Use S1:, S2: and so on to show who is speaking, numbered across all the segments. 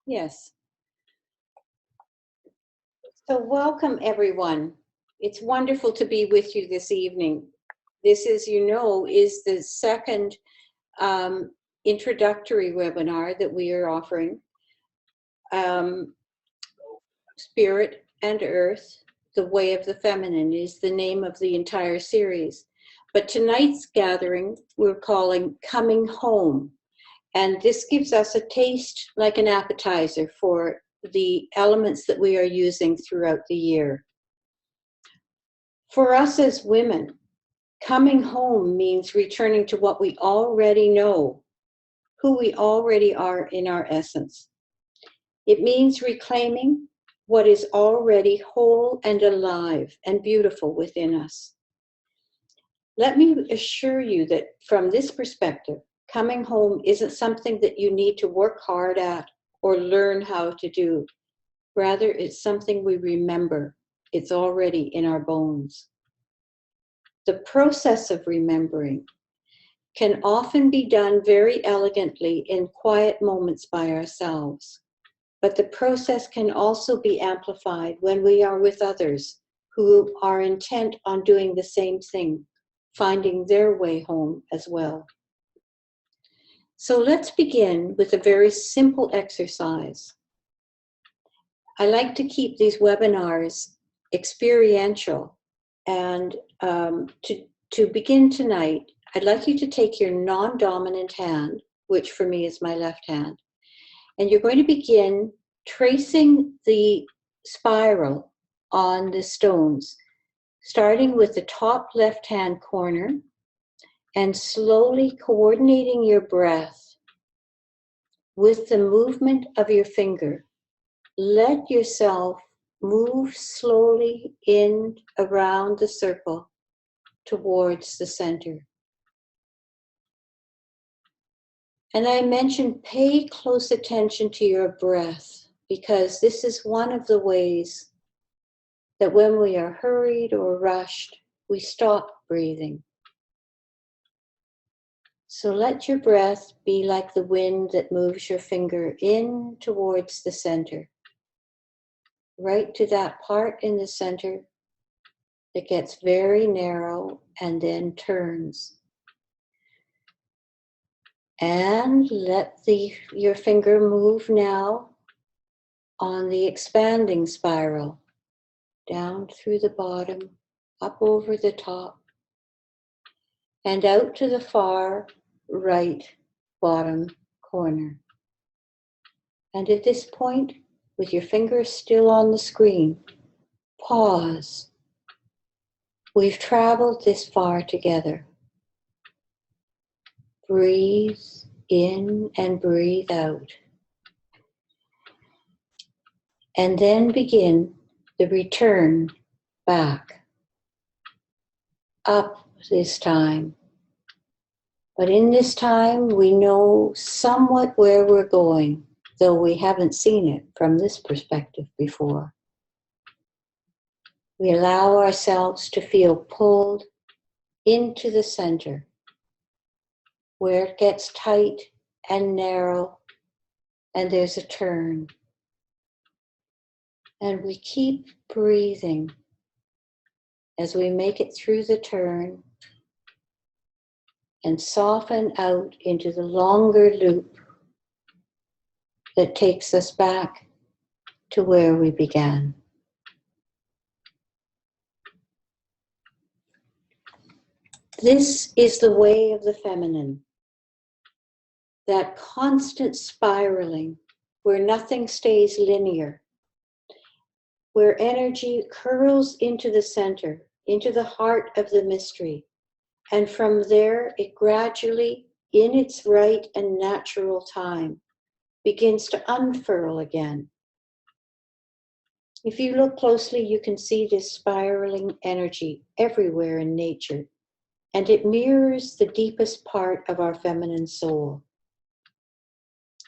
S1: Yes. So welcome, everyone. It's wonderful to be with you this evening. This, as you know, is the second introductory webinar that we are offering. Spirit and Earth, the Way of the Feminine is the name of the entire series. But tonight's gathering we're calling Coming Home. And this gives us a taste, like an appetizer, for the elements that we are using throughout the year. For us as women, coming home means returning to what we already know, who we already are in our essence. It means reclaiming what is already whole and alive and beautiful within us. Let me assure you that from this perspective, coming home isn't something that you need to work hard at or learn how to do. Rather, it's something we remember. It's already in our bones. The process of remembering can often be done very elegantly in quiet moments by ourselves. But the process can also be amplified when we are with others who are intent on doing the same thing, finding their way home as well. So let's begin with a very simple exercise. I like to keep these webinars experiential, and to begin tonight, I'd like you to take your non-dominant hand, which for me is my left hand, and you're going to begin tracing the spiral on the stones, starting with the top left-hand corner and slowly coordinating your breath with the movement of your finger. Let yourself move slowly in around the circle towards the center. And I mentioned pay close attention to your breath, because this is one of the ways that when we are hurried or rushed, we stop breathing. So let your breath be like the wind that moves your finger in towards the center, right to that part in the center that gets very narrow and then turns. And let your finger move now on the expanding spiral, down through the bottom, up over the top, and out to the far right bottom corner. And at this point, with your fingers still on the screen, pause. We've traveled this far together. Breathe in and breathe out. And then begin the return back. Up this time. But in this time, we know somewhat where we're going, though we haven't seen it from this perspective before. We allow ourselves to feel pulled into the center, where it gets tight and narrow, and there's a turn. And we keep breathing as we make it through the turn and soften out into the longer loop that takes us back to where we began. This is the way of the feminine, that constant spiraling where nothing stays linear, where energy curls into the center, into the heart of the mystery, and from there it gradually, in its right and natural time, begins to unfurl again. If you look closely, you can see this spiraling energy everywhere in nature, and it mirrors the deepest part of our feminine soul.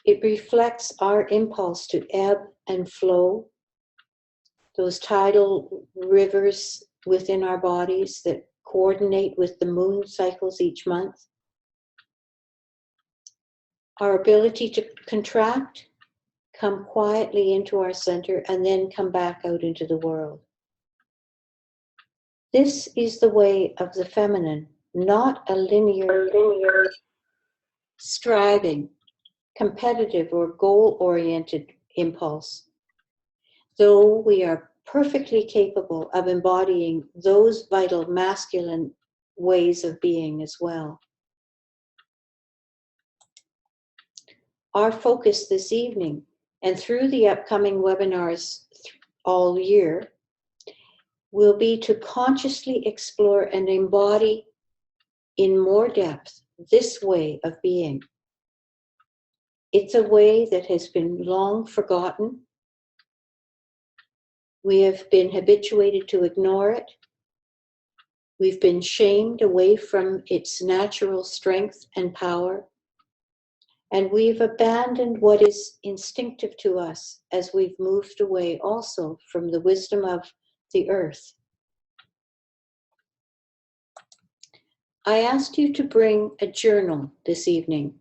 S1: It reflects our impulse to ebb and flow, those tidal rivers within our bodies that coordinate with the moon cycles each month. Our ability to contract, come quietly into our center, and then come back out into the world. This is the way of the feminine, not a linear striving, competitive, or goal-oriented impulse. Though we are perfectly capable of embodying those vital masculine ways of being as well. Our focus this evening and through the upcoming webinars all year will be to consciously explore and embody in more depth this way of being. It's a way that has been long forgotten. We have been habituated to ignore it. We've been shamed away from its natural strength and power. And we've abandoned what is instinctive to us as we've moved away also from the wisdom of the earth. I asked you to bring a journal this evening.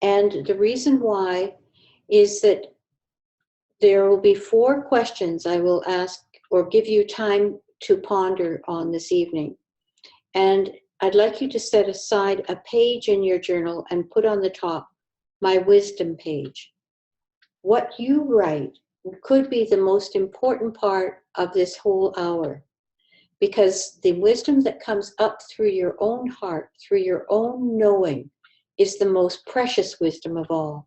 S1: And the reason why is that there will be 4 questions I will ask or give you time to ponder on this evening. And I'd like you to set aside a page in your journal and put on the top, my wisdom page. What you write could be the most important part of this whole hour, because the wisdom that comes up through your own heart, through your own knowing, is the most precious wisdom of all.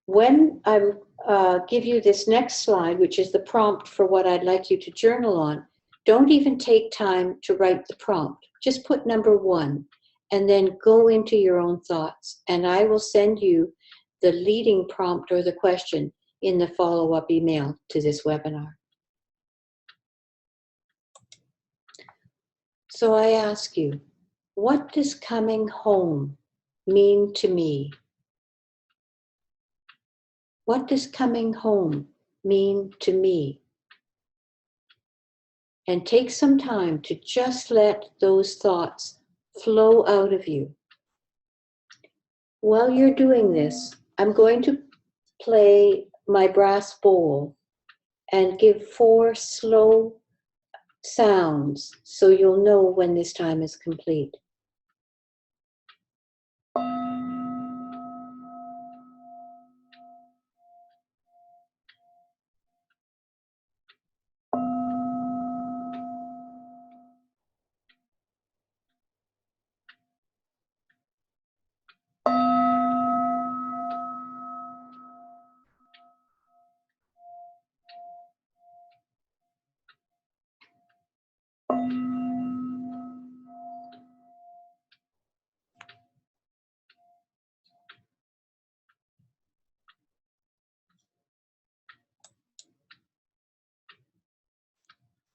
S1: When I give you this next slide, which is the prompt for what I'd like you to journal on, don't even take time to write the prompt. Just put number 1 and then go into your own thoughts. And I will send you the leading prompt or the question in the follow-up email to this webinar. So I ask you, what does coming home mean to me? What does coming home mean to me? And take some time to just let those thoughts flow out of you. While you're doing this, I'm going to play my brass bowl and give 4 slow sounds so you'll know when this time is complete.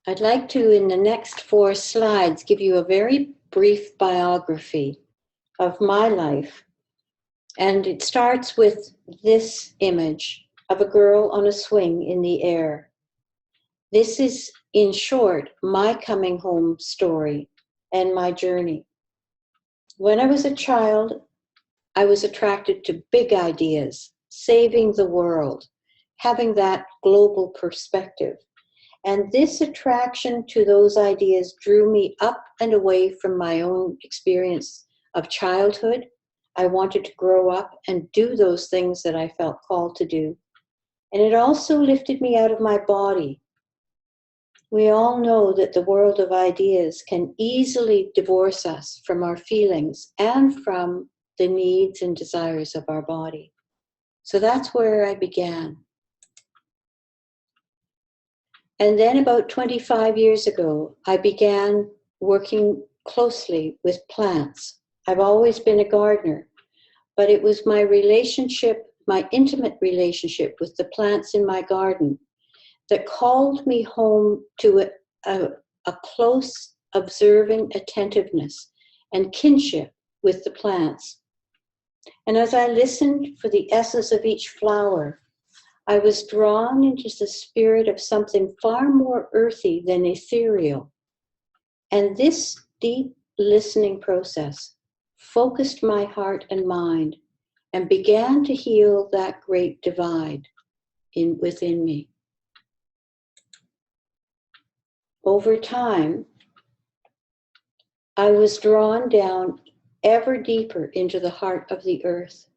S1: I'd like to, in the next 4 slides, give you a very brief biography of my life. And it starts with this image of a girl on a swing in the air. This is, in short, my coming home story and my journey. When I was a child, I was attracted to big ideas, saving the world, having that global perspective. And this attraction to those ideas drew me up and away from my own experience of childhood. I wanted to grow up and do those things that I felt called to do. And it also lifted me out of my body. We all know that the world of ideas can easily divorce us from our feelings and from the needs and desires of our body. So that's where I began. And then about 25 years ago, I began working closely with plants. I've always been a gardener, but it was my relationship, my intimate relationship with the plants in my garden that called me home to a close, observing attentiveness and kinship with the plants. And as I listened for the essence of each flower, I was drawn into the spirit of something far more earthy than ethereal. And this deep listening process focused my heart and mind, and began to heal that great divide within me. Over time, I was drawn down ever deeper into the heart of the earth,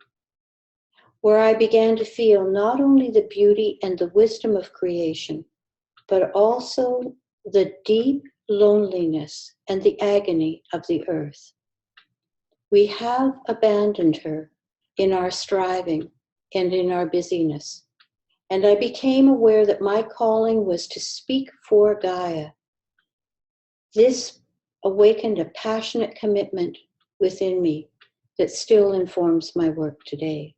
S1: where I began to feel not only the beauty and the wisdom of creation, but also the deep loneliness and the agony of the earth. We have abandoned her in our striving and in our busyness, and I became aware that my calling was to speak for Gaia. This awakened a passionate commitment within me that still informs my work today.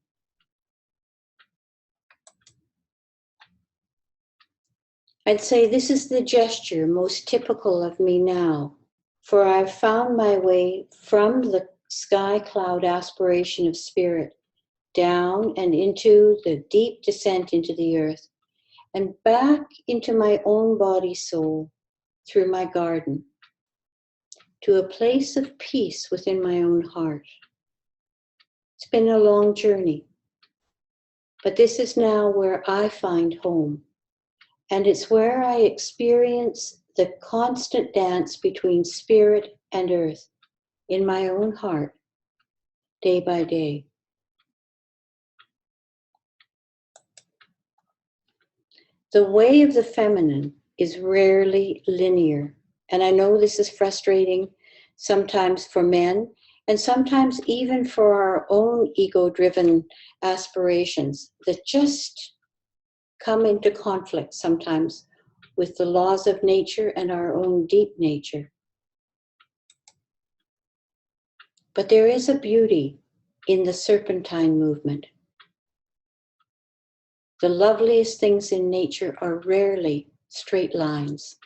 S1: I'd say this is the gesture most typical of me now, for I've found my way from the sky cloud aspiration of spirit down and into the deep descent into the earth and back into my own body soul through my garden to a place of peace within my own heart. It's been a long journey, but this is now where I find home, and it's where I experience the constant dance between spirit and earth in my own heart, day by day. The way of the feminine is rarely linear, and I know this is frustrating sometimes for men, and sometimes even for our own ego-driven aspirations that just come into conflict sometimes with the laws of nature and our own deep nature. But there is a beauty in the serpentine movement. The loveliest things in nature are rarely straight lines.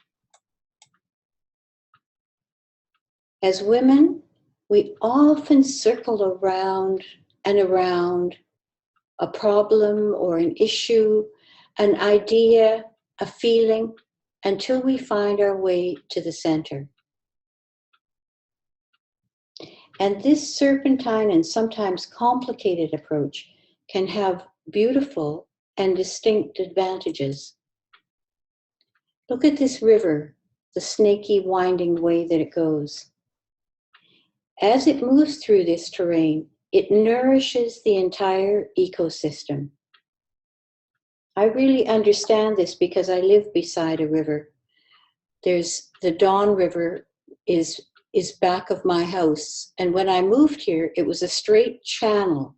S1: As women, we often circle around and around a problem or an issue, an idea, a feeling, until we find our way to the center. And this serpentine and sometimes complicated approach can have beautiful and distinct advantages. Look at this river, the snaky, winding way that it goes. As it moves through this terrain, it nourishes the entire ecosystem. I really understand this because I live beside a river. There's the Don River is back of my house. And when I moved here, it was a straight channel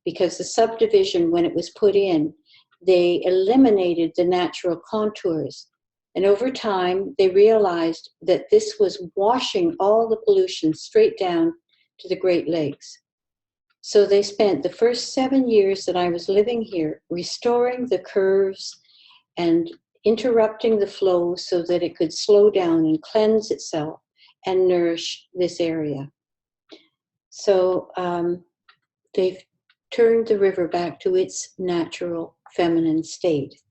S1: because the subdivision, when it was put in, they eliminated the natural contours. And over time, they realized that this was washing all the pollution straight down to the Great Lakes. So they spent the first 7 years that I was living here restoring the curves and interrupting the flow so that it could slow down and cleanse itself and nourish this area. So they've turned the river back to its natural feminine state.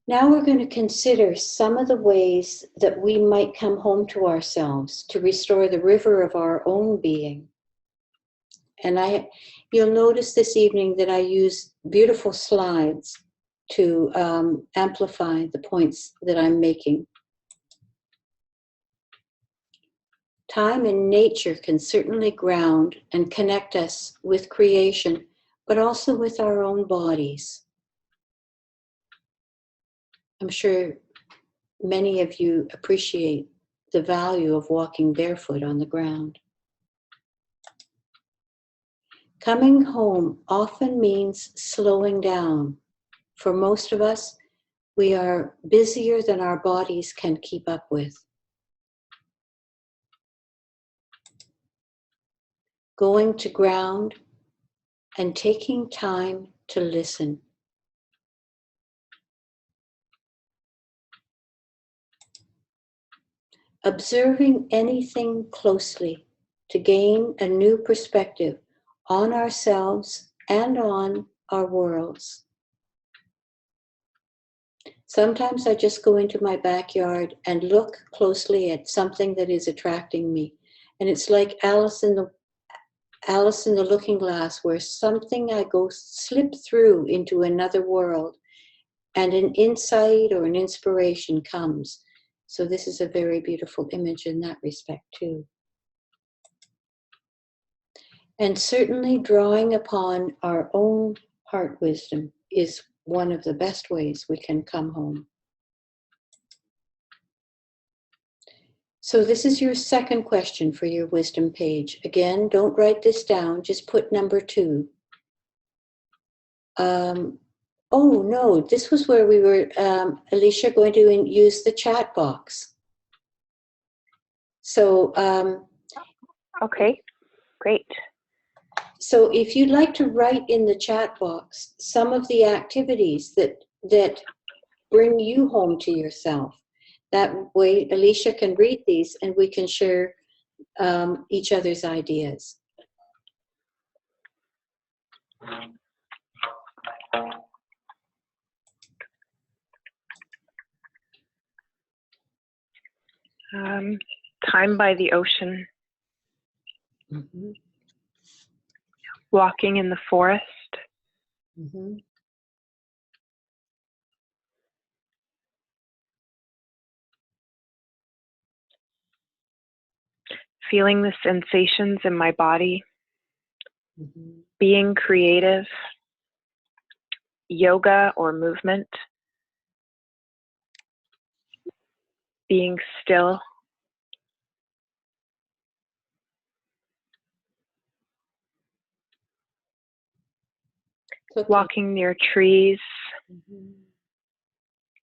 S1: Now we're going to consider some of the ways that we might come home to ourselves to restore the river of our own being. And you'll notice this evening that I use beautiful slides to amplify the points that I'm making. Time and nature can certainly ground and connect us with creation, but also with our own bodies. I'm sure many of you appreciate the value of walking barefoot on the ground. Coming home often means slowing down. For most of us, we are busier than our bodies can keep up with. Going to ground and taking time to listen. Observing anything closely to gain a new perspective on ourselves and on our worlds. Sometimes I just go into my backyard and look closely at something that is attracting me. And it's like Alice in the Looking Glass, where something I go slip through into another world and an insight or an inspiration comes. So this is a very beautiful image in that respect too. And certainly drawing upon our own heart wisdom is one of the best ways we can come home. So this is your second question for your wisdom page. Again, don't write this down, just put number 2. Oh no, this was where we were, Alicia, going to use the chat box. So,
S2: okay, great.
S1: So if you'd like to write in the chat box some of the activities that bring you home to yourself, that way Alicia can read these and we can share each other's ideas.
S2: Time by the ocean.
S1: Mm-hmm.
S2: Walking in the forest.
S1: Mm-hmm.
S2: Feeling the sensations in my body.
S1: Mm-hmm.
S2: Being creative. Yoga or movement. Being still.
S1: Cooking.
S2: Walking near trees.
S1: Mm-hmm.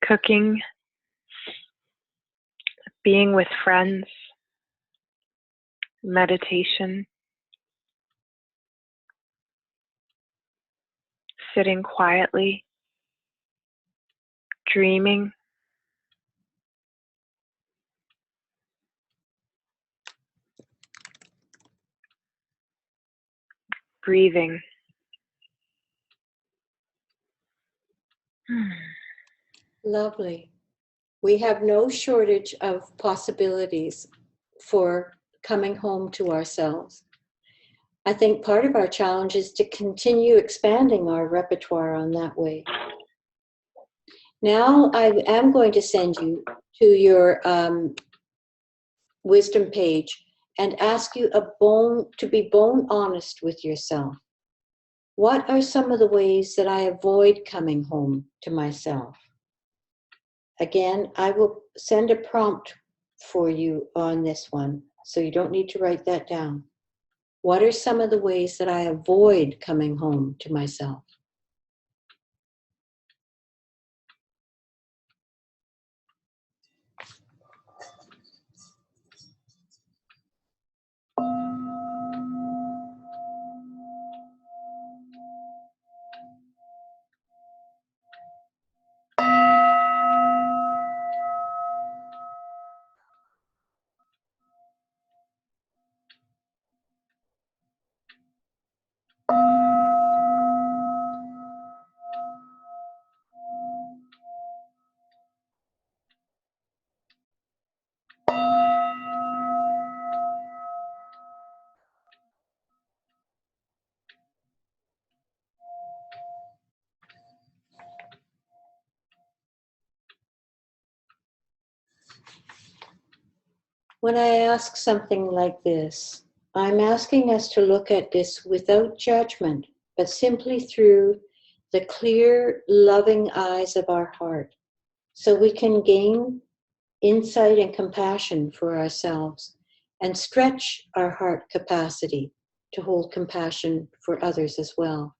S2: Cooking. Being with friends. Meditation. Sitting quietly. Dreaming. Breathing.
S1: Lovely. We have no shortage of possibilities for coming home to ourselves. I think part of our challenge is to continue expanding our repertoire on that way. Now I am going to send you to your wisdom page and ask you to be bone honest with yourself. What are some of the ways that I avoid coming home to myself? Again, I will send a prompt for you on this one, so you don't need to write that down. What are some of the ways that I avoid coming home to myself? When I ask something like this, I'm asking us to look at this without judgment, but simply through the clear, loving eyes of our heart, so we can gain insight and compassion for ourselves and stretch our heart capacity to hold compassion for others as well.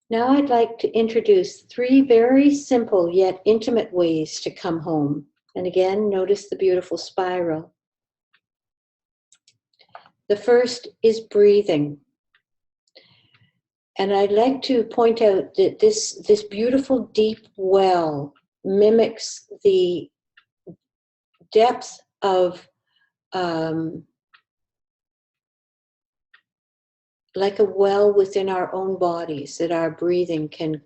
S1: Now I'd like to introduce 3 very simple yet intimate ways to come home. And again, notice the beautiful spiral. The first is breathing. And I'd like to point out that this beautiful deep well mimics the depth of like a well within our own bodies that our breathing can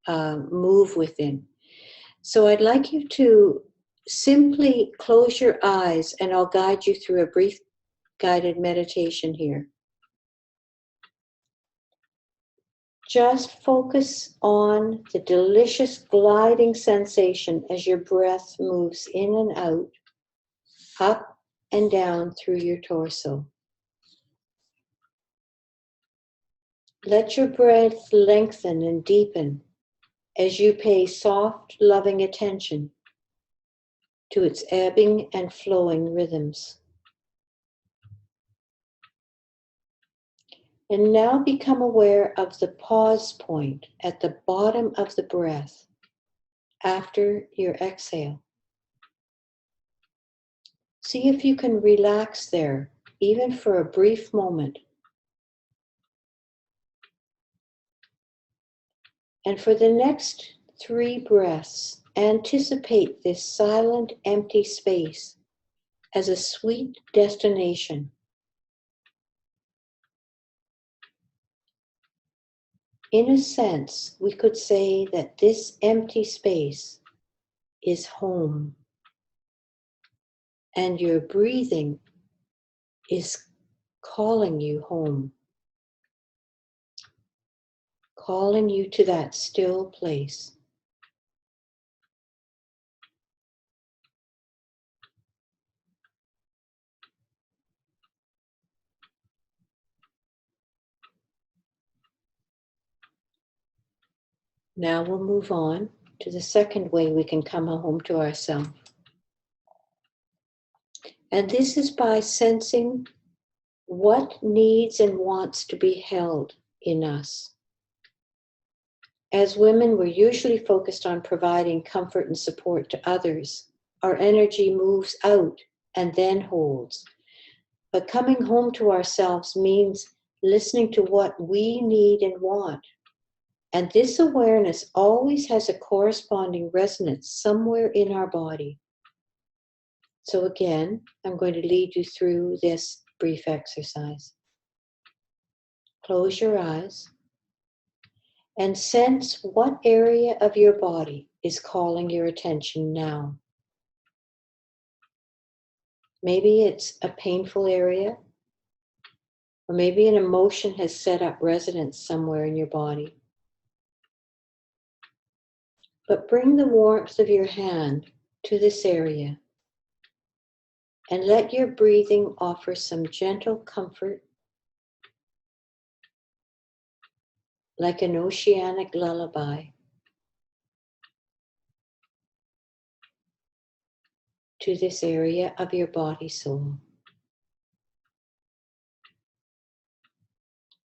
S1: move within. So I'd like you to simply close your eyes, and I'll guide you through a brief guided meditation here. Just focus on the delicious gliding sensation as your breath moves in and out, up and down through your torso. Let your breath lengthen and deepen as you pay soft, loving attention to its ebbing and flowing rhythms. And now become aware of the pause point at the bottom of the breath after your exhale. See if you can relax there, even for a brief moment. And for the next 3 breaths, anticipate this silent, empty space as a sweet destination. In a sense, we could say that this empty space is home, and your breathing is calling you home, calling you to that still place. Now we'll move on to the second way we can come home to ourselves. And this is by sensing what needs and wants to be held in us. As women, we're usually focused on providing comfort and support to others. Our energy moves out and then holds. But coming home to ourselves means listening to what we need and want. And this awareness always has a corresponding resonance somewhere in our body. So again, I'm going to lead you through this brief exercise. Close your eyes and sense what area of your body is calling your attention now. Maybe it's a painful area, or maybe an emotion has set up residence somewhere in your body. But bring the warmth of your hand to this area and let your breathing offer some gentle comfort, like an oceanic lullaby, to this area of your body soul.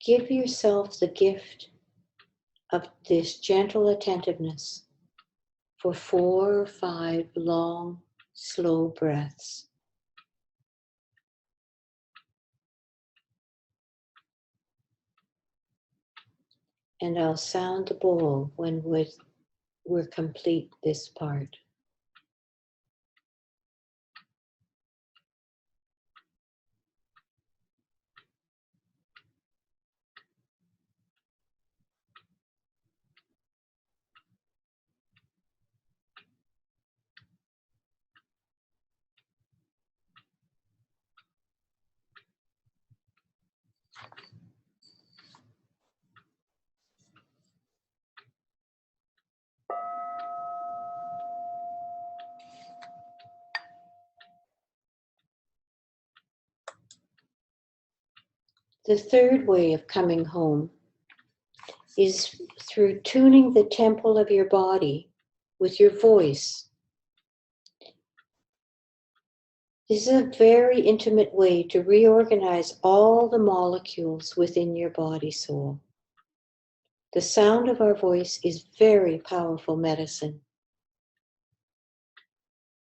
S1: Give yourself the gift of this gentle attentiveness for 4 or 5 long, slow breaths. And I'll sound the bowl when we're complete this part. The third way of coming home is through tuning the temple of your body with your voice. This is a very intimate way to reorganize all the molecules within your body soul. The sound of our voice is very powerful medicine.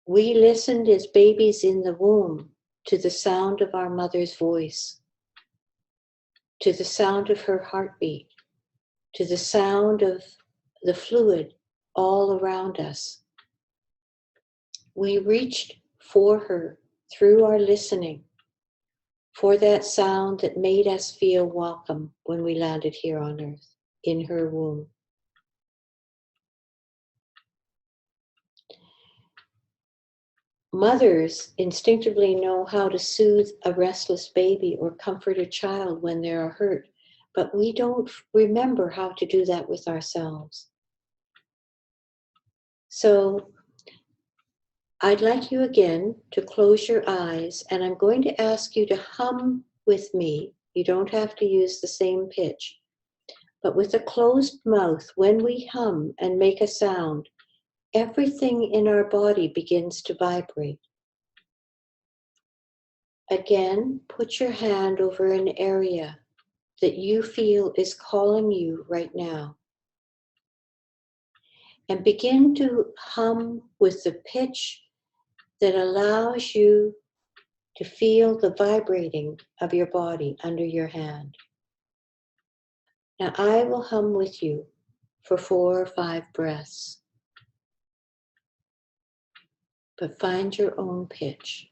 S1: We listened as babies in the womb to the sound of our mother's voice, to the sound of her heartbeat, to the sound of the fluid all around us. We reached for her through our listening, for that sound that made us feel welcome when we landed here on earth, in her womb. Mothers instinctively know how to soothe a restless baby or comfort a child when they are hurt, but we don't remember how to do that with ourselves. So I'd like you again to close your eyes, and I'm going to ask you to hum with me. You don't have to use the same pitch, but with a closed mouth, when we hum and make a sound, everything in our body begins to vibrate. Again, put your hand over an area that you feel is calling you right now. And begin to hum with the pitch that allows you to feel the vibrating of your body under your hand. Now I will hum with you for 4 or 5 breaths, but find your own pitch.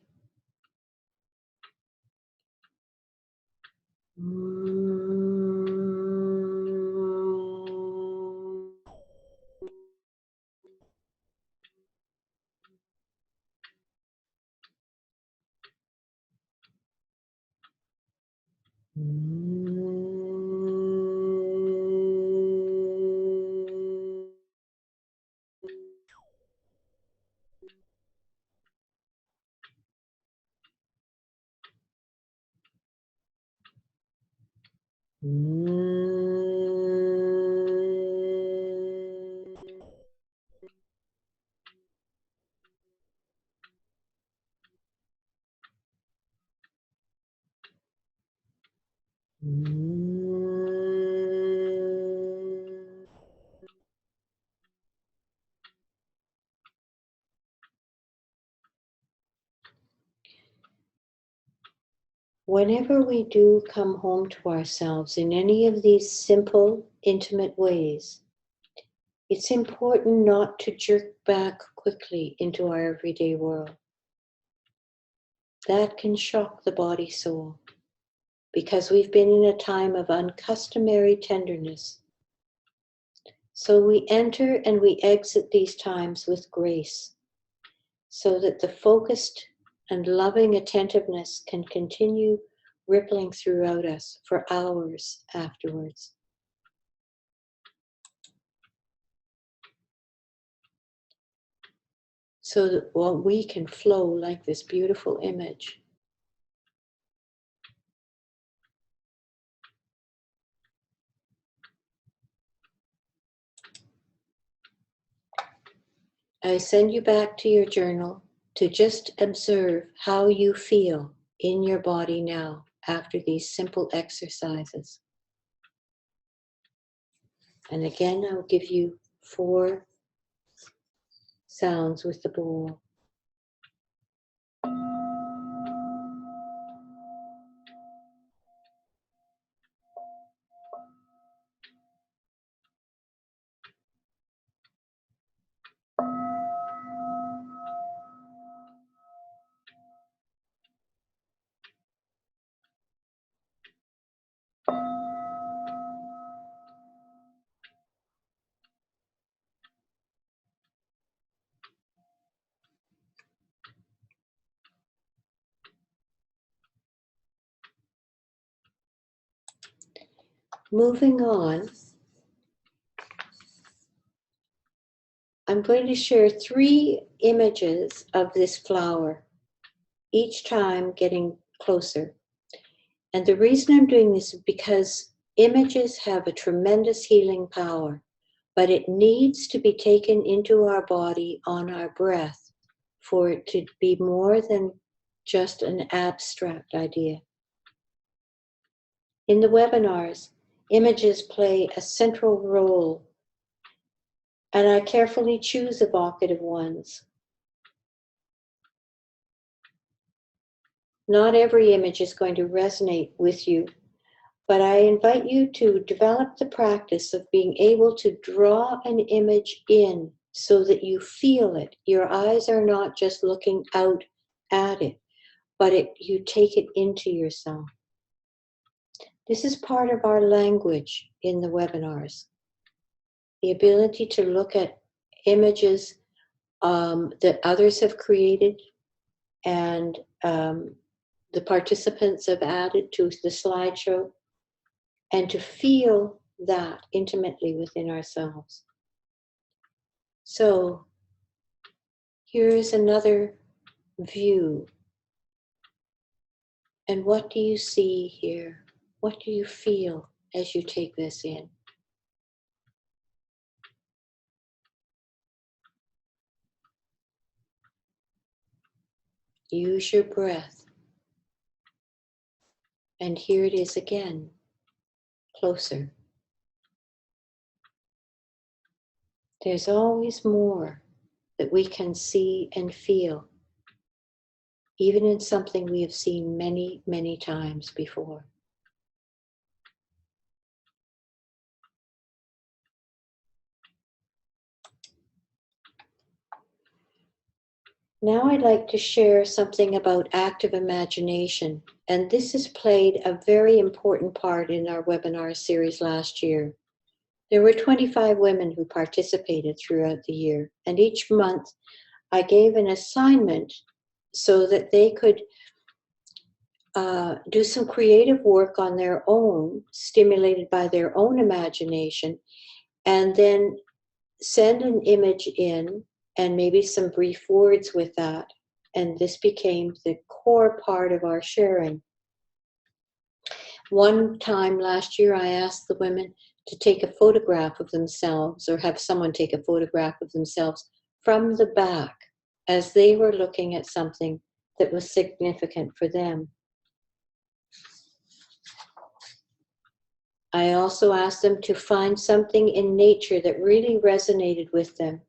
S1: Whenever we do come home to ourselves in any of these simple, intimate ways, it's important not to jerk back quickly into our everyday world. That can shock the body-soul because we've been in a time of uncustomary tenderness. So we enter and we exit these times with grace so that the focused and loving attentiveness can continue rippling throughout us for hours afterwards. So that we can flow like this beautiful image. I send you back to your journal to just observe how you feel in your body now after these simple exercises. And again, I'll give you 4 sounds with the bowl. Moving on, I'm going to share 3 images of this flower, each time getting closer. And the reason I'm doing this is because images have a tremendous healing power, but it needs to be taken into our body on our breath for it to be more than just an abstract idea. In the webinars, images play a central role, and I carefully choose evocative ones. Not every image is going to resonate with you, but I invite you to develop the practice of being able to draw an image in so that you feel it. Your eyes are not just looking out at it, but you take it into yourself. This is part of our language in the webinars. The ability to look at images that others have created and the participants have added to the slideshow, and to feel that intimately within ourselves. So here is another view. And what do you see here? What do you feel as you take this in? Use your breath. And here it is again, closer. There's always more that we can see and feel, even in something we have seen many, many times before. Now I'd like to share something about active imagination, and this has played a very important part in our webinar series last year. There were 25 women who participated throughout the year, and each month I gave an assignment so that they could do some creative work on their own, stimulated by their own imagination, and then send an image in and maybe some brief words with that. And this became the core part of our sharing. One time last year, I asked the women to take a photograph of themselves, or have someone take a photograph of themselves from the back as they were looking at something that was significant for them. I also asked them to find something in nature that really resonated with them,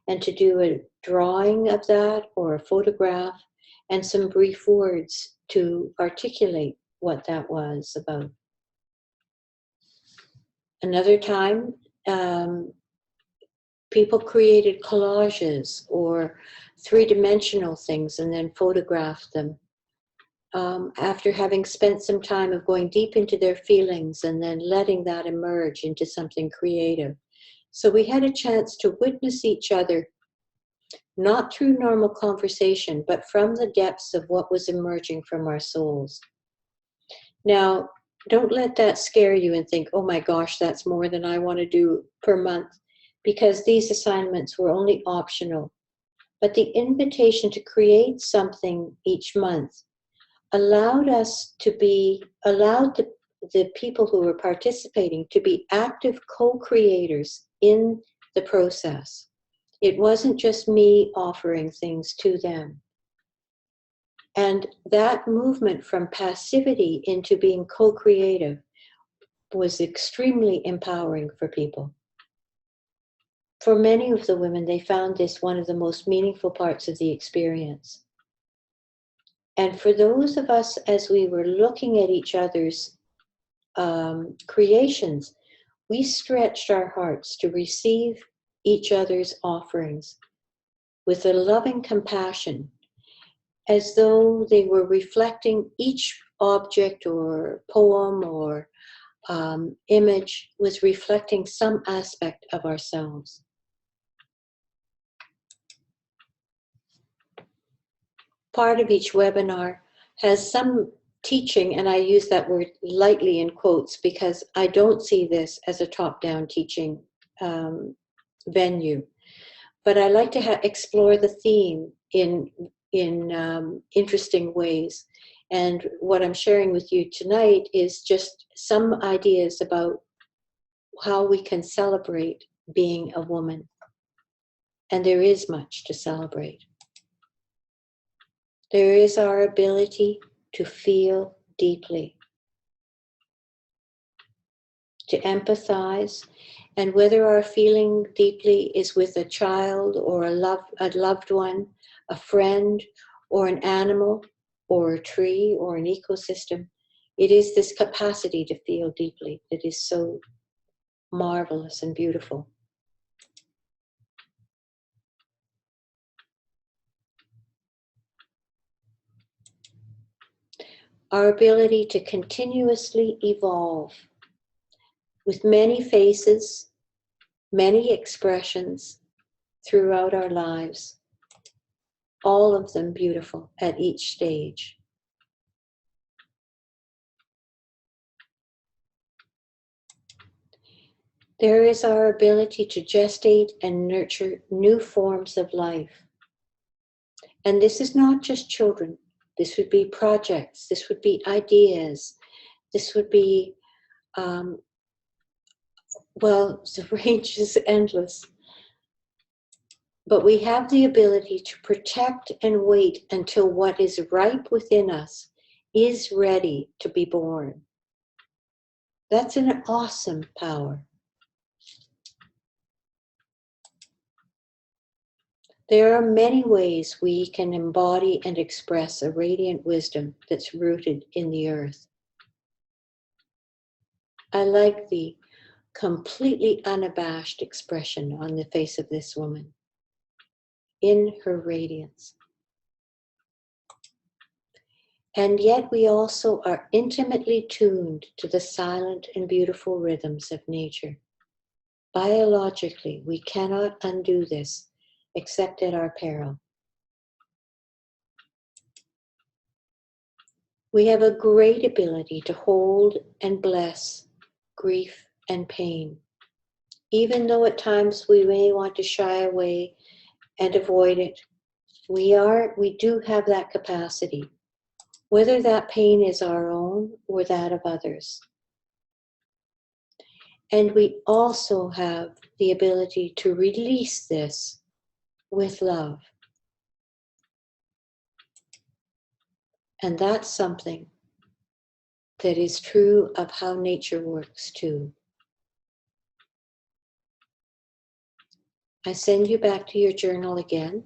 S1: and to do a drawing of that or a photograph and some brief words to articulate what that was about. Another time, people created collages or three-dimensional things and then photographed them. After having spent some time of going deep into their feelings and then letting that emerge into something creative. So we had a chance to witness each other, not through normal conversation, but from the depths of what was emerging from our souls. Now, don't let that scare you and think, oh my gosh, that's more than I want to do per month, because these assignments were only optional. But the invitation to create something each month allowed the people who were participating to be active co-creators in the process. It wasn't just me offering things to them. And that movement from passivity into being co-creative was extremely empowering for people. For many of the women, they found this one of the most meaningful parts of the experience. And for those of us, as we were looking at each other's creations, we stretched our hearts to receive each other's offerings with a loving compassion, as though they were reflecting each object or poem or image was reflecting some aspect of ourselves. Part of each webinar has some teaching, and I use that word lightly in quotes because I don't see this as a top-down teaching venue. But I like to explore the theme in interesting ways. And what I'm sharing with you tonight is just some ideas about how we can celebrate being a woman. And there is much to celebrate. There is our ability to feel deeply, to empathize, and whether our feeling deeply is with a child or a loved one, a friend, or an animal, or a tree, or an ecosystem, it is this capacity to feel deeply that is so marvelous and beautiful. Our ability to continuously evolve with many faces, many expressions throughout our lives. all of them beautiful at each stage. There is our ability to gestate and nurture new forms of life. And this is not just children. This would be projects. This would be ideas. This would be, well, the range is endless. But we have the ability to protect and wait until what is ripe within us is ready to be born. That's an awesome power. There are many ways we can embody and express a radiant wisdom that's rooted in the earth. I like the completely unabashed expression on the face of this woman, in her radiance. And yet we also are intimately tuned to the silent and beautiful rhythms of nature. Biologically, we cannot undo this except at our peril. We have a great ability to hold and bless grief and pain, even though at times we may want to shy away and avoid it. We do have that capacity, whether that pain is our own or that of others. And we also have the ability to release this with love. And that's something that is true of how nature works too. I send you back to your journal again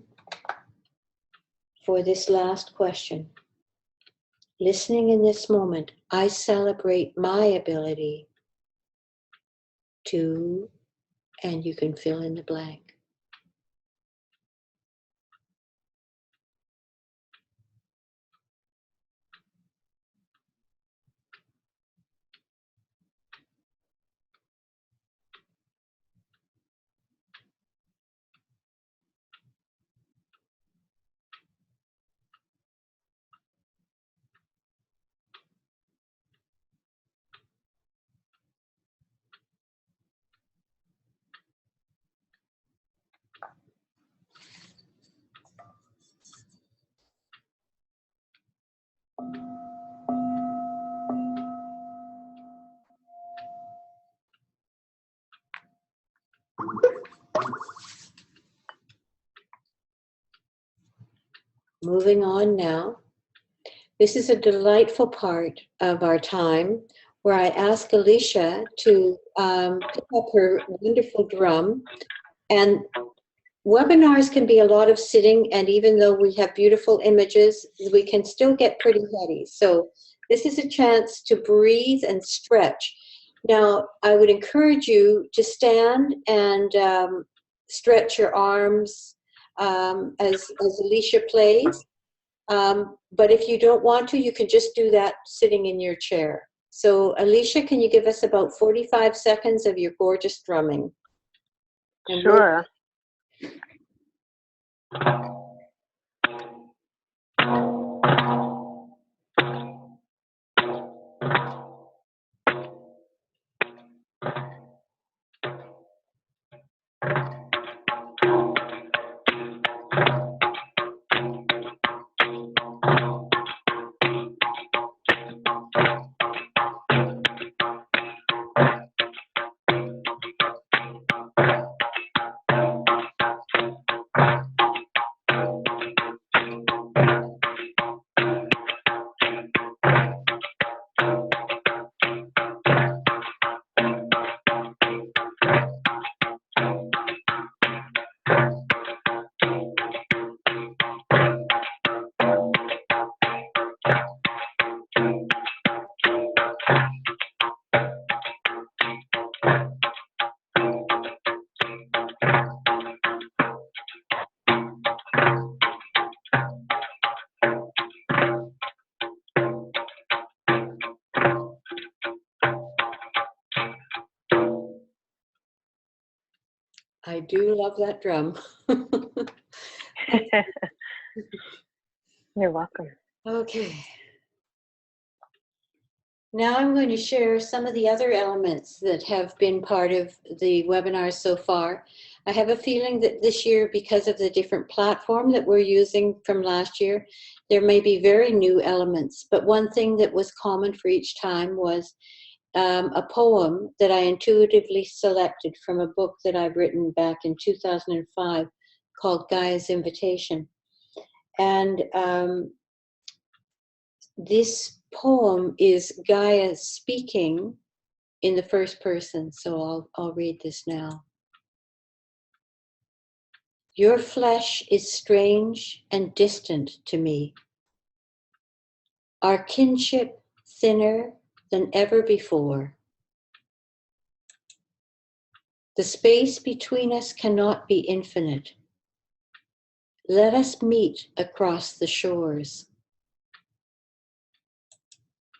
S1: for this last question. Listening in this moment, I celebrate my ability to, and you can fill in the blank. Moving on now. This is a delightful part of our time where I ask Alicia to pick up her wonderful drum. And webinars can be a lot of sitting, and even though we have beautiful images, we can still get pretty heady. So this is a chance to breathe and stretch. Now, I would encourage you to stand and stretch your arms as Alicia plays. But if you don't want to, you can just do that sitting in your chair. So Alicia, can you give us about 45 seconds of your gorgeous drumming? And
S2: Sure.
S1: I do love that drum.
S2: You're welcome.
S1: Okay. Now I'm going to share some of the other elements that have been part of the webinar so far. I have a feeling that this year, because of the different platform that we're using from last year, there may be very new elements. But one thing that was common for each time was a poem that I intuitively selected from a book that I've written back in 2005 called Gaia's Invitation. And this poem is Gaia speaking in the first person, so I'll read this now. Your flesh is strange and distant to me, our kinship thinner than ever before. The space between us cannot be infinite. Let us meet across the shores.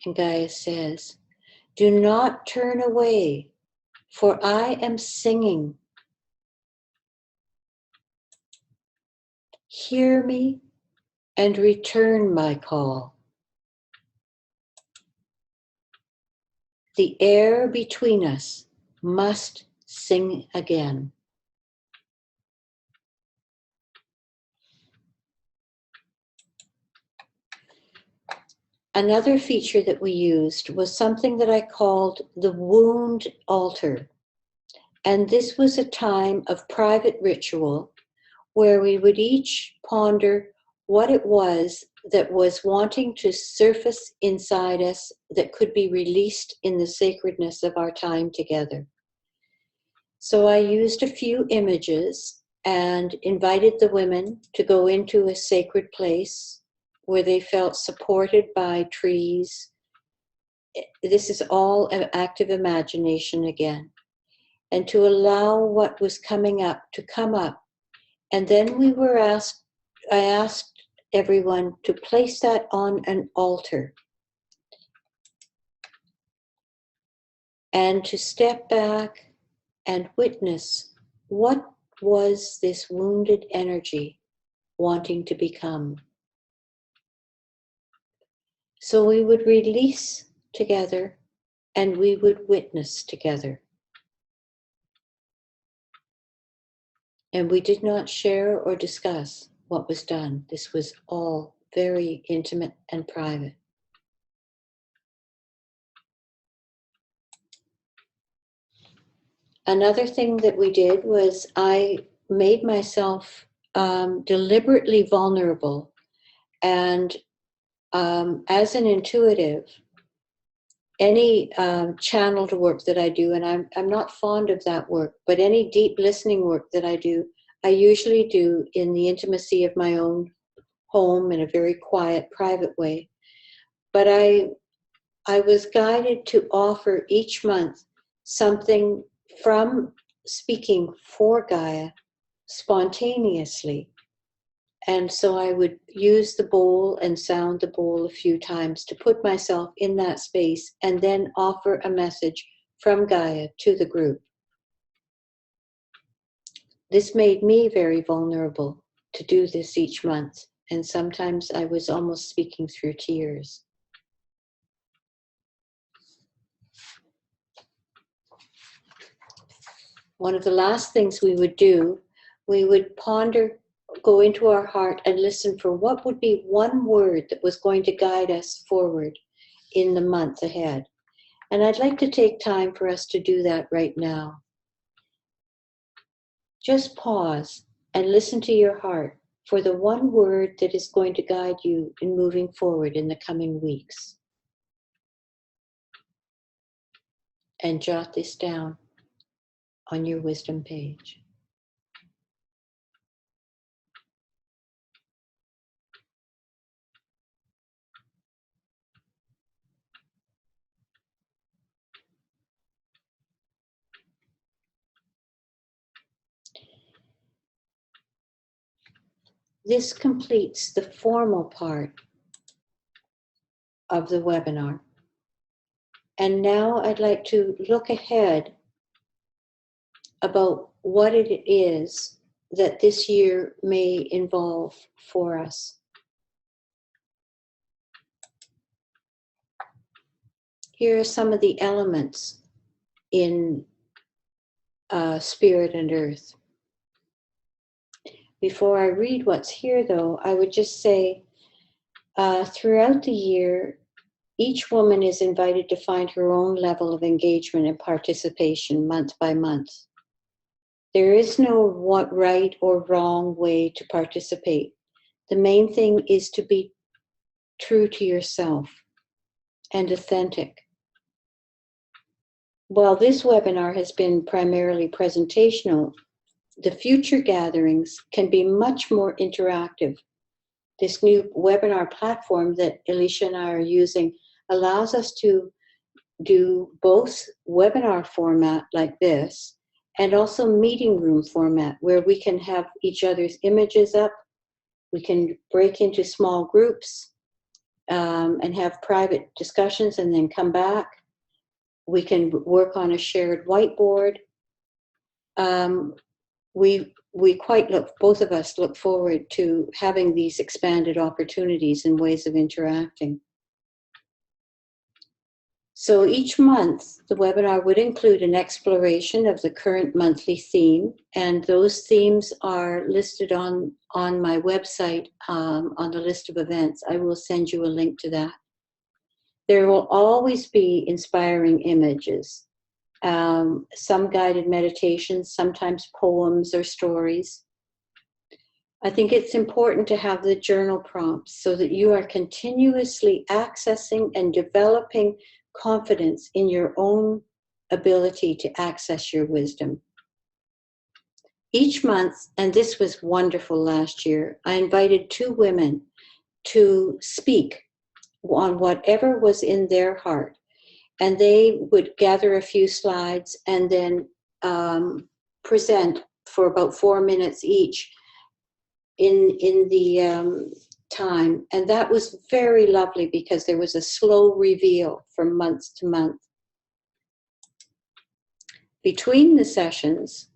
S1: And Gaia says, do not turn away, for I am singing. Hear me and return my call. The air between us must sing again. Another feature that we used was something that I called the wound altar. And this was a time of private ritual where we would each ponder what it was that was wanting to surface inside us that could be released in the sacredness of our time together. So I used a few images and invited the women to go into a sacred place where they felt supported by trees. This is all an active imagination again. And to allow what was coming up to come up. And then I asked everyone to place that on an altar and to step back and witness what was this wounded energy wanting to become. So we would release together and we would witness together. And we did not share or discuss what was done. This was all very intimate and private. Another thing that we did was I made myself deliberately vulnerable. And as an intuitive, any channeled work that I do, and I'm not fond of that work, but any deep listening work that I do, I usually do in the intimacy of my own home in a very quiet, private way. But I was guided to offer each month something from speaking for Gaia spontaneously. And so I would use the bowl and sound the bowl a few times to put myself in that space and then offer a message from Gaia to the group. This made me very vulnerable to do this each month. And sometimes I was almost speaking through tears. One of the last things we would do, we would ponder, go into our heart and listen for what would be one word that was going to guide us forward in the month ahead. And I'd like to take time for us to do that right now. Just pause and listen to your heart for the one word that is going to guide you in moving forward in the coming weeks. And jot this down on your wisdom page. This completes the formal part of the webinar. And now I'd like to look ahead about what it is that this year may involve for us. Here are some of the elements in spirit and earth. Before I read what's here, though, I would just say throughout the year, each woman is invited to find her own level of engagement and participation month by month. There is no right or wrong way to participate. The main thing is to be true to yourself and authentic. While this webinar has been primarily presentational, the future gatherings can be much more interactive. This new webinar platform that Alicia and I are using allows us to do both webinar format like this and also meeting room format, where we can have each other's images up. We can break into small groups and have private discussions and then come back. We can work on a shared whiteboard. We quite both of us look forward to having these expanded opportunities and ways of interacting. So each month, the webinar would include an exploration of the current monthly theme, and those themes are listed on my website on the list of events. I will send you a link to that. There will always be inspiring images, some guided meditations, sometimes poems or stories. I think it's important to have the journal prompts so that you are continuously accessing and developing confidence in your own ability to access your wisdom. Each month, and this was wonderful last year, I invited 2 women to speak on whatever was in their heart. And they would gather a few slides and then present for about 4 minutes each in the time. And that was very lovely because there was a slow reveal from month to month. Between the sessions,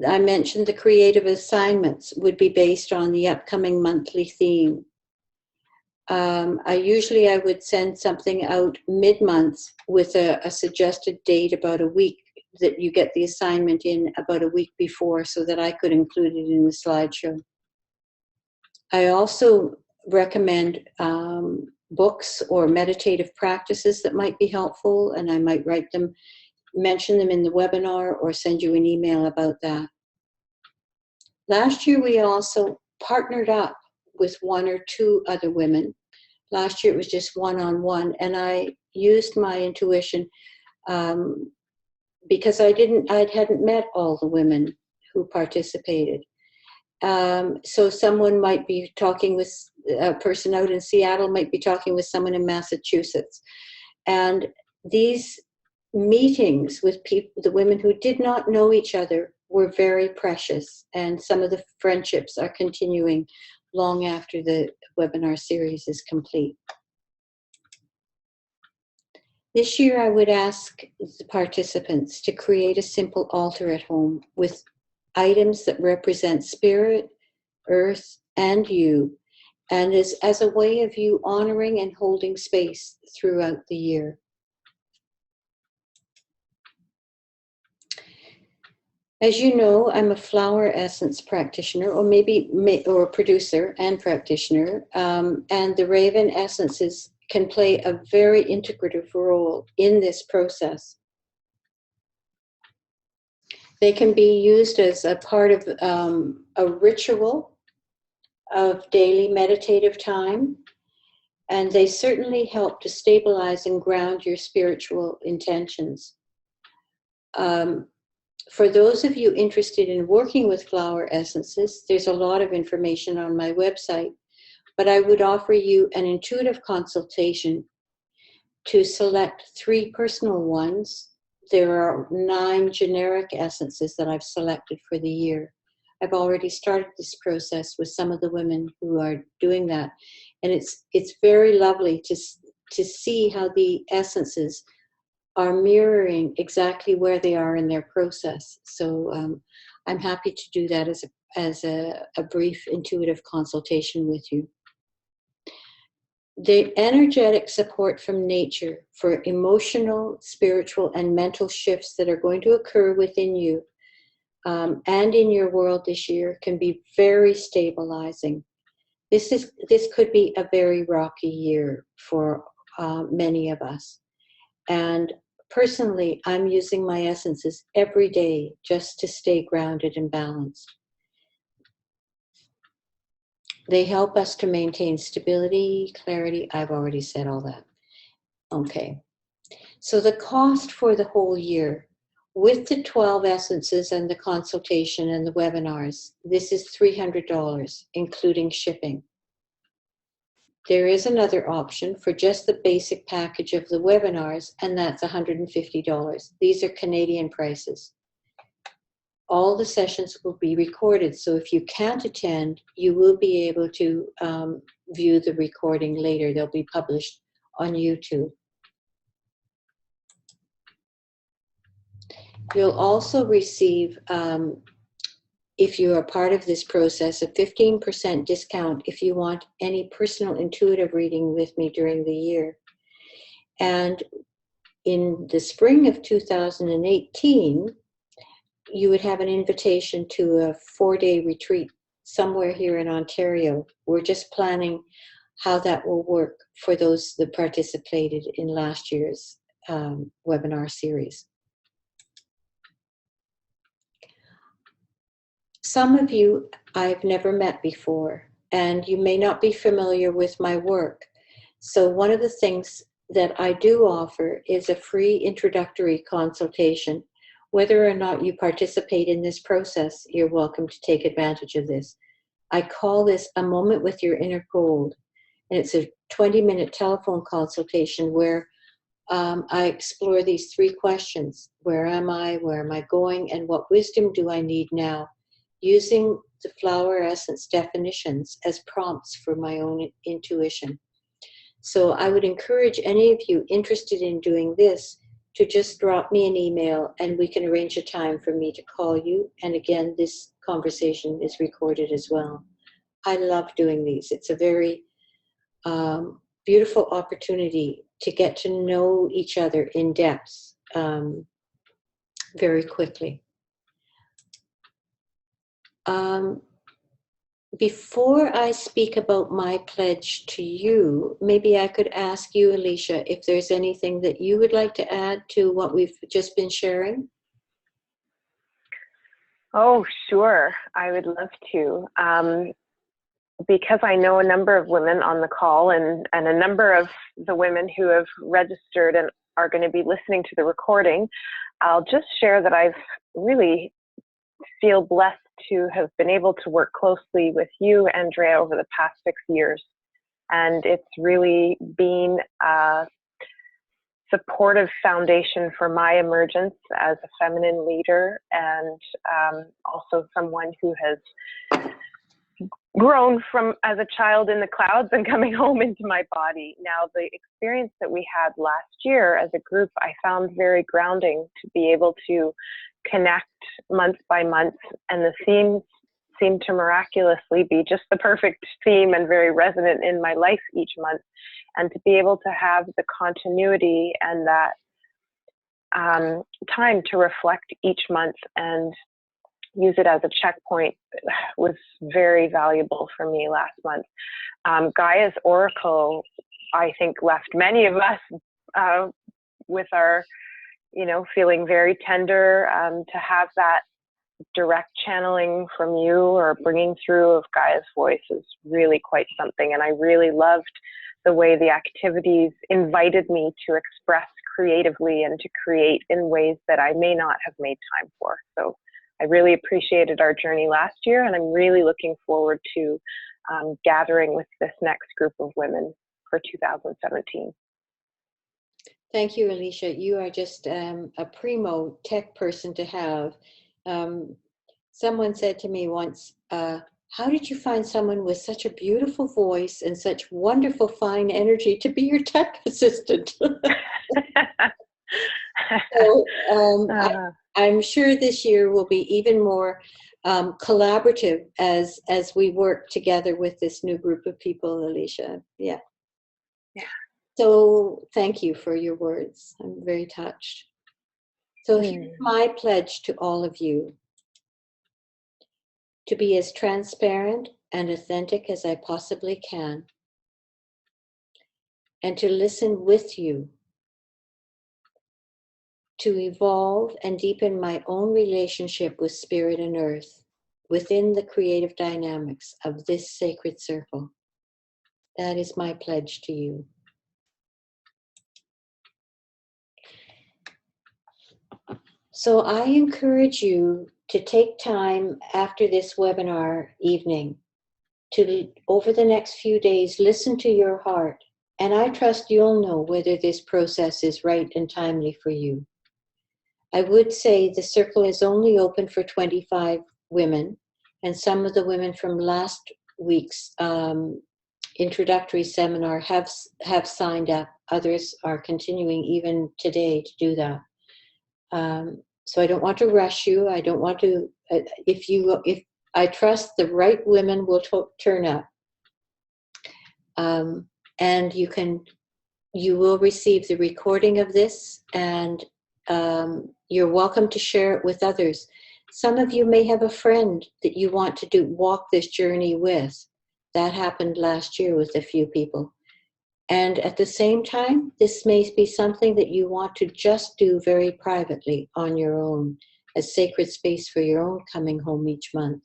S1: I mentioned the creative assignments would be based on the upcoming monthly theme. I would send something out mid-month with a suggested date about a week, that you get the assignment in about a week before so that I could include it in the slideshow. I also recommend books or meditative practices that might be helpful, and I might mention them in the webinar or send you an email about that. Last year, we also partnered up with 1 or 2 other women. Last year, it was just one-on-one, and I used my intuition because I hadn't met all the women who participated. So someone might be talking with a person out in Seattle, might be talking with someone in Massachusetts. And these meetings with the women who did not know each other were very precious. And some of the friendships are continuing long after the webinar series is complete. This year, I would ask the participants to create a simple altar at home with items that represent spirit, earth, and you, and as a way of you honoring and holding space throughout the year. As you know, I'm a flower essence practitioner, or producer and practitioner, and the Raven essences can play a very integrative role in this process. They can be used as a part of a ritual of daily meditative time, and they certainly help to stabilize and ground your spiritual intentions. For those of you interested in working with flower essences, there's a lot of information on my website, but I would offer you an intuitive consultation to select 3 personal ones. There are 9 generic essences that I've selected for the year. I've already started this process with some of the women who are doing that. And it's very lovely to see how the essences are mirroring exactly where they are in their process. So I'm happy to do that as a brief intuitive consultation with you. The energetic support from nature for emotional, spiritual, and mental shifts that are going to occur within you and in your world this year can be very stabilizing. This could be a very rocky year for many of us. And personally, I'm using my essences every day just to stay grounded and balanced. They help us to maintain stability, clarity. I've already said all that. Okay. So the cost for the whole year, with the 12 essences and the consultation and the webinars, this is $300, including shipping. There is another option for just the basic package of the webinars, and that's $150. These are Canadian prices. All the sessions will be recorded, so if you can't attend, you will be able to view the recording later. They'll be published on YouTube. You'll also receive, if you are part of this process, a 15% discount if you want any personal intuitive reading with me during the year. And in the spring of 2018, you would have an invitation to a 4-day retreat somewhere here in Ontario. We're just planning how that will work for those that participated in last year's webinar series. Some of you I've never met before, and you may not be familiar with my work. So one of the things that I do offer is a free introductory consultation. Whether or not you participate in this process, you're welcome to take advantage of this. I call this a moment with your inner gold, and it's a 20-minute telephone consultation where I explore these 3 questions. Where am I going, and what wisdom do I need now? Using the flower essence definitions as prompts for my own intuition. So I would encourage any of you interested in doing this to just drop me an email, and we can arrange a time for me to call you. And again, this conversation is recorded as well. I love doing these. It's a very beautiful opportunity to get to know each other in depth very quickly. Before I speak about my pledge to you, maybe I could ask you, Alicia, if there's anything that you would like to add to what we've just been sharing?
S2: Oh, sure. I would love to. Because I know a number of women on the call and a number of the women who have registered and are going to be listening to the recording, I'll just share that I've really feel blessed to have been able to work closely with you, Andrea, over the past 6 years. And it's really been a supportive foundation for my emergence as a feminine leader, and also someone who has grown from as a child in the clouds and coming home into my body. Now, the experience that we had last year as a group, I found very grounding to be able to connect month by month, and the themes seemed to miraculously be just the perfect theme and very resonant in my life each month. And to be able to have the continuity and that time to reflect each month and use it as a checkpoint was very valuable for me last month. Gaia's Oracle, I think, left many of us with our, feeling very tender. To have that direct channeling from you or bringing through of Gaia's voice is really quite something. And I really loved the way the activities invited me to express creatively and to create in ways that I may not have made time for. So I really appreciated our journey last year, and I'm really looking forward to gathering with this next group of women for 2017.
S1: Thank you, Alicia. You are just a primo tech person to have. Someone said to me once, how did you find someone with such a beautiful voice and such wonderful fine energy to be your tech assistant? So I'm sure this year will be even more collaborative as we work together with this new group of people, Alicia. Yeah.
S2: Yeah.
S1: So thank you for your words. I'm very touched. So here's my pledge to all of you, to be as transparent and authentic as I possibly can, and to listen with you, to evolve and deepen my own relationship with Spirit and Earth within the creative dynamics of this sacred circle. That is my pledge to you. So I encourage you to take time after this webinar evening to, over the next few days, listen to your heart. And I trust you'll know whether this process is right and timely for you. I would say the circle is only open for 25 women, and some of the women from last week's introductory seminar have signed up. Others are continuing even today to do that. So I don't want to rush you. I don't want to. If I trust the right women will turn up, and you will receive the recording of this, and you're welcome to share it with others. Some of you may have a friend that you want to walk this journey with. That happened last year with a few people. And at the same time, this may be something that you want to just do very privately on your own, as sacred space for your own coming home each month.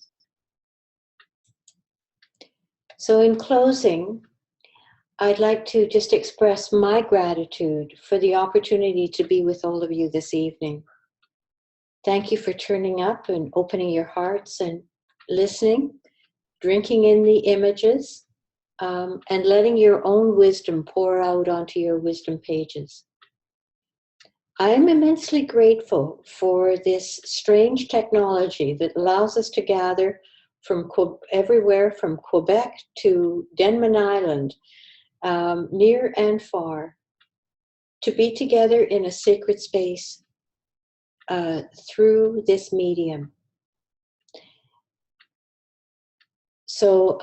S1: So in closing, I'd like to just express my gratitude for the opportunity to be with all of you this evening. Thank you for turning up and opening your hearts and listening, drinking in the images, and letting your own wisdom pour out onto your wisdom pages. I am immensely grateful for this strange technology that allows us to gather from everywhere from Quebec to Denman Island, near and far, to be together in a sacred space through this medium. So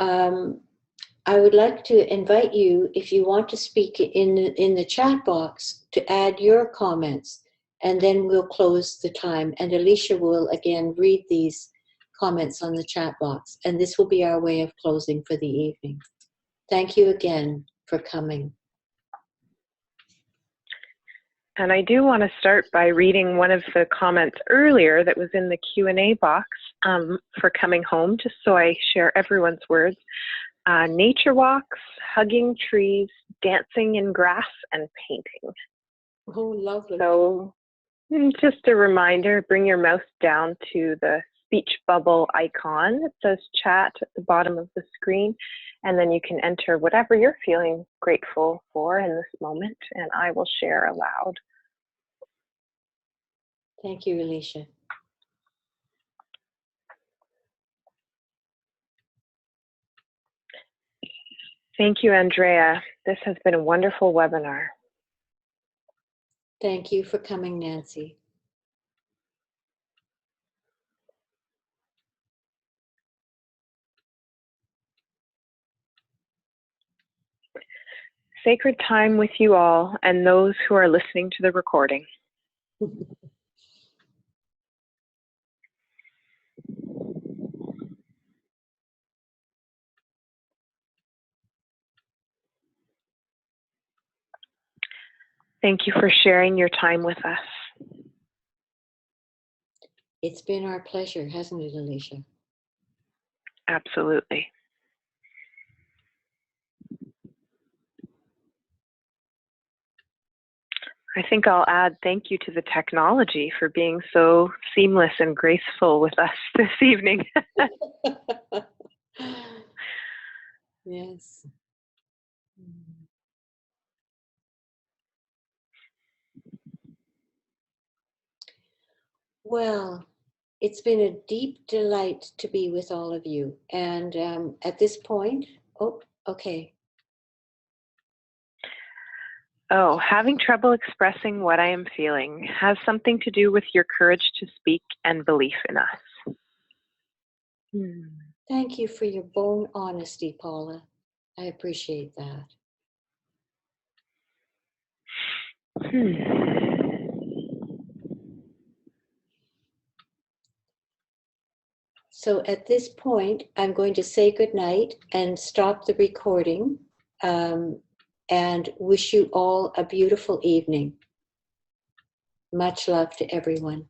S1: I would like to invite you, if you want to speak in the chat box, to add your comments, and then we'll close the time. And Alicia will again read these comments on the chat box, and this will be our way of closing for the evening. Thank you again for coming.
S2: And I do want to start by reading one of the comments earlier that was in the Q&A box for coming home, just so I share everyone's words. Nature walks, hugging trees, dancing in grass, and painting.
S1: Oh, lovely.
S2: So just a reminder, bring your mouse down to the speech bubble icon. It says chat at the bottom of the screen, and then you can enter whatever you're feeling grateful for in this moment, and I will share aloud.
S1: Thank you, Alicia.
S2: Thank you, Andrea. This has been a wonderful webinar.
S1: Thank you for coming, Nancy.
S2: Sacred time with you all and those who are listening to the recording. Thank you for sharing your time with us.
S1: It's been our pleasure, hasn't it, Alicia?
S2: Absolutely. I think I'll add thank you to the technology for being so seamless and graceful with us this evening.
S1: Yes. Well, it's been a deep delight to be with all of you. And at this point, oh, okay.
S2: Oh, having trouble expressing what I am feeling has something to do with your courage to speak and belief in us.
S1: Thank you for your bone honesty, Paula. I appreciate that. So at this point, I'm going to say goodnight and stop the recording, and wish you all a beautiful evening. Much love to everyone.